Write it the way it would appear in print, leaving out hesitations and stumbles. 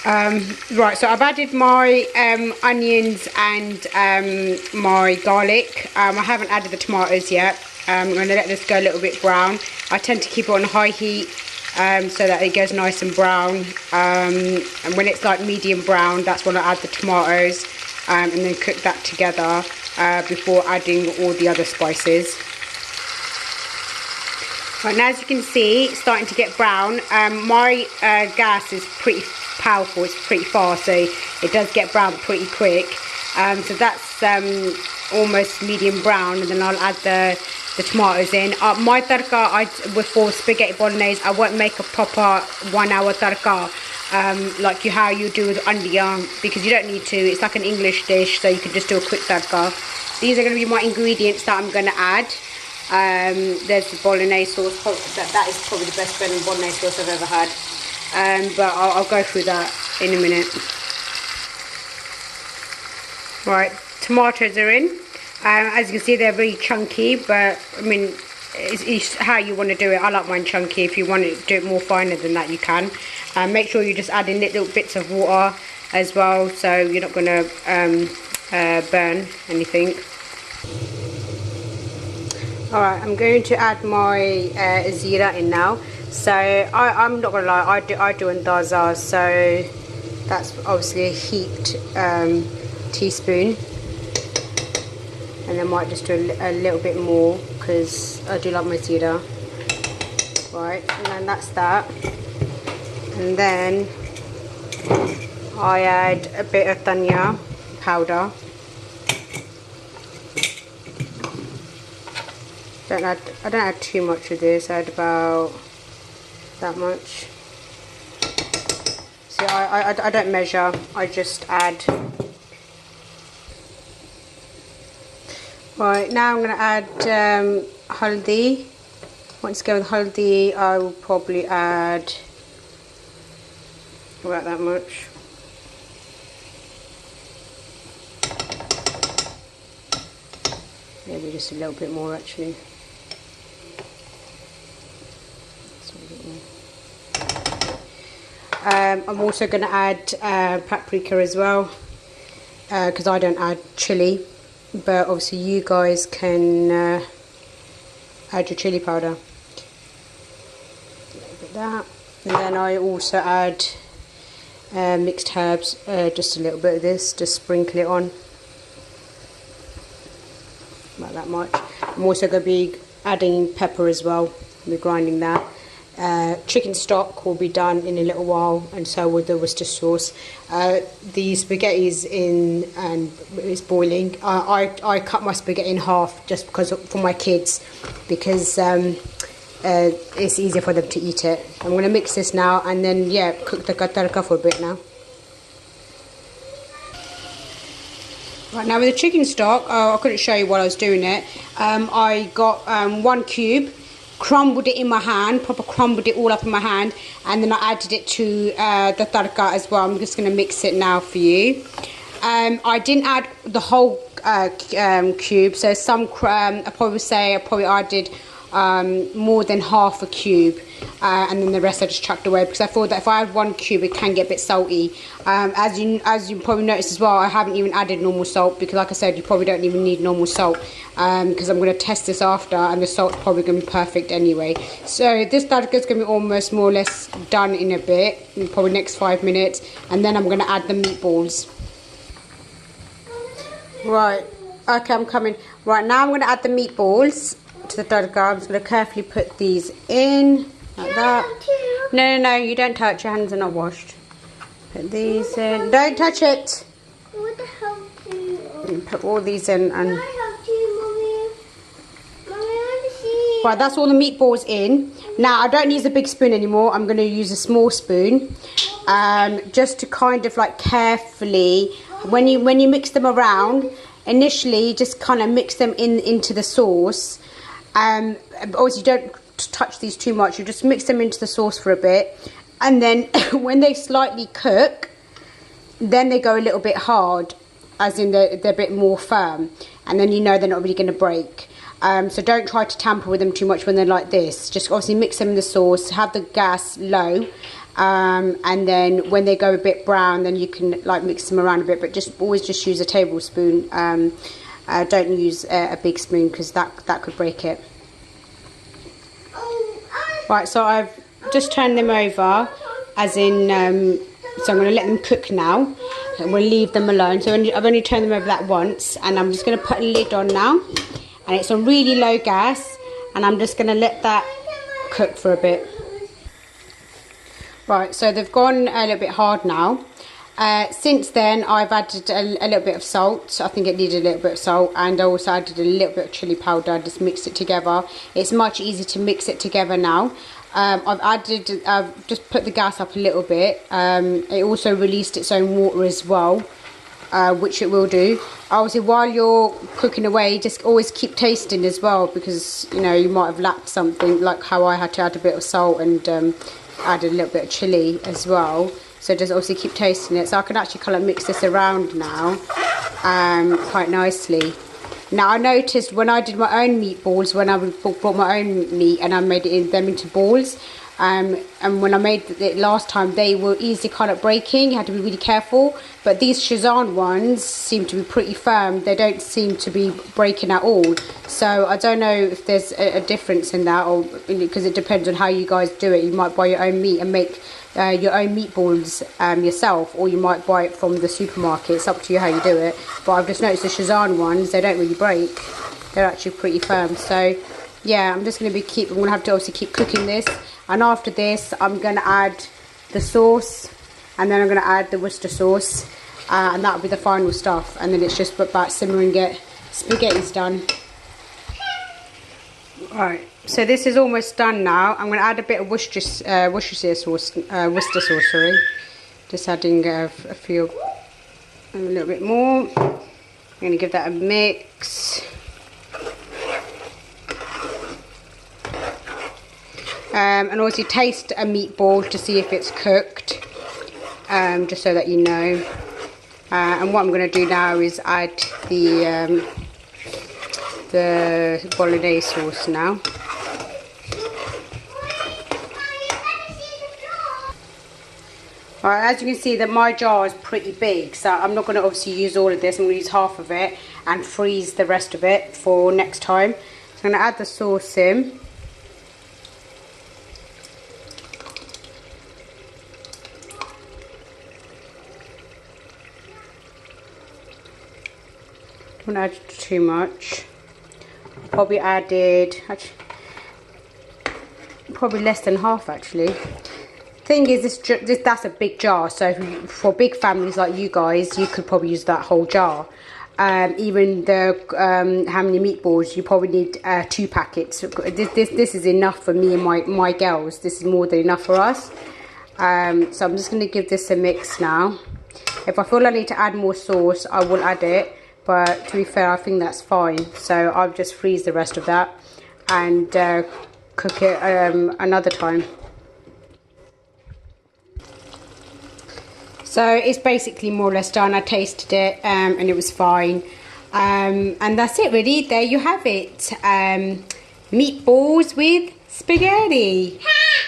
Right, so I've added my onions and my garlic. I haven't added the tomatoes yet. I'm going to let this go a little bit brown. I tend to keep it on high heat so that it goes nice and brown. And when it's like medium brown, that's when I add the tomatoes and then cook that together before adding all the other spices. Right, now as you can see, it's starting to get brown. My gas is pretty powerful, it's pretty fast, so it does get brown pretty quick. So that's almost medium brown, and then I'll add the tomatoes in. My tarka, for spaghetti bolognese, I won't make a proper 1 hour tarka like how you do with andiya, because you don't need to. It's like an English dish, so you can just do a quick tarka. These are going to be my ingredients that I'm going to add. There's the bolognese sauce. That is probably the best bolognese sauce I've ever had. But I'll go through that in a minute. Right, tomatoes are in. As you can see, they're very chunky, but I mean, it's how you want to do it. I like mine chunky. If you want to do it more finer than that, you can. Make sure you just add in little bits of water as well, so you're not going to burn anything. Alright, I'm going to add my zira in now. So I'm not gonna lie, I do andaza, so that's obviously a heaped teaspoon, and I might just do a little bit more because I do like my zira. Right, and then that's that, and then I add a bit of dhania powder. I don't add too much of this. I add about that much. See, I don't measure, I just add. Right, now I'm going to add haldi. Once again with haldi, I will probably add about that much. Maybe just a little bit more actually. I'm also going to add paprika as well, because I don't add chili, but obviously you guys can add your chili powder. A little bit of that, and then I also add mixed herbs, just a little bit of this, just sprinkle it on, about that much. I'm also going to be adding pepper as well. We're grinding that. Chicken stock will be done in a little while, and so will the Worcester sauce. The spaghetti is in and it's boiling. I cut my spaghetti in half just because for my kids, because it's easier for them to eat it. I'm going to mix this now, and then yeah, cook the tarka for a bit now. Right, now with the chicken stock, I couldn't show you while I was doing it. I got 1 cube. Crumbled it in my hand, proper crumbled it all up in my hand, and then I added it to the tarka as well. I'm just going to mix it now for you. I didn't add the whole cube, so some I probably added more than half a cube, and then the rest I just chucked away, because I thought that if I add 1 cube it can get a bit salty. As you probably noticed as well, I haven't even added normal salt, because like I said, you probably don't even need normal salt, because I'm going to test this after, and the salt's probably going to be perfect anyway. So this tarka is going to be almost more or less done in a bit, in probably next 5 minutes, and then I'm going to add the meatballs. Right, okay, I'm coming. Right, now I'm going to add the meatballs to the tarka. I'm just going to carefully put these in like that. No, you don't touch, your hands are not washed. Put these in. Don't touch it. What the hell do you Put all these in and. Mommy, I want to see. Right, that's all the meatballs in. Now I don't use a big spoon anymore. I'm going to use a small spoon, just to kind of like carefully, when you mix them around, initially just kind of mix them into the sauce. Obviously don't touch these too much. You just mix them into the sauce for a bit, and then when they slightly cook, then they go a little bit hard, as in they're a bit more firm, and then you know they're not really going to break. So don't try to tamper with them too much when they're like this. Just obviously mix them in the sauce, have the gas low, and then when they go a bit brown, then you can like mix them around a bit, but always just use a tablespoon. Don't use a big spoon because that could break it. Right, so I've just turned them over, as in, so I'm going to let them cook now. And we'll leave them alone. So I've only turned them over that once, and I'm just going to put a lid on now, and it's on really low gas, and I'm just going to let that cook for a bit. Right, so they've gone a little bit hard now. Since then, I've added a little bit of salt. I think it needed a little bit of salt, and I also added a little bit of chili powder. I just mixed it together. It's much easier to mix it together now. I've just put the gas up a little bit. It also released its own water as well, which it will do. Obviously, while you're cooking away, just always keep tasting as well, because you know you might have lacked something, like how I had to add a bit of salt and add a little bit of chili as well. So just obviously keep tasting it. So I can actually kind of mix this around now quite nicely. Now I noticed when I did my own meatballs, when I brought my own meat and I made them into balls, and when I made it last time, they were easily kind of breaking. You had to be really careful. But these Shazan ones seem to be pretty firm. They don't seem to be breaking at all. So I don't know if there's a difference in that, or because it depends on how you guys do it. You might buy your own meat and make your own meatballs yourself, or you might buy it from the supermarket. It's up to you how you do it. But I've just noticed the Shazan ones, they don't really break. They're actually pretty firm. So yeah, I'm just going to I'm going to have to obviously keep cooking this. And after this, I'm going to add the sauce, and then I'm going to add the Worcester sauce, and that'll be the final stuff. And then it's just about simmering it. Spaghetti's done. Right, so this is almost done now. I'm going to add a bit of Worcestershire sauce, Worcester sauce, sorry. Just adding a little bit more. I'm going to give that a mix. And also taste a meatball to see if it's cooked, just so that you know. And what I'm going to do now is add the bolognese sauce now. Alright, as you can see that my jar is pretty big, so I'm not going to obviously use all of this. I'm going to use half of it and freeze the rest of it for next time. So I'm going to add the sauce in. Don't add too much. Probably added probably less than half actually. Thing is, that's a big jar, so for big families like you guys, you could probably use that whole jar. Even the how many meatballs, you probably need 2 packets. This is enough for me and my girls. This is more than enough for us. So I'm just going to give this a mix now. If I feel I need to add more sauce, I will add it. But to be fair, I think that's fine. So I'll just freeze the rest of that and cook it another time. So it's basically more or less done. I tasted it and it was fine. And that's it really. There you have it. Meatballs with spaghetti.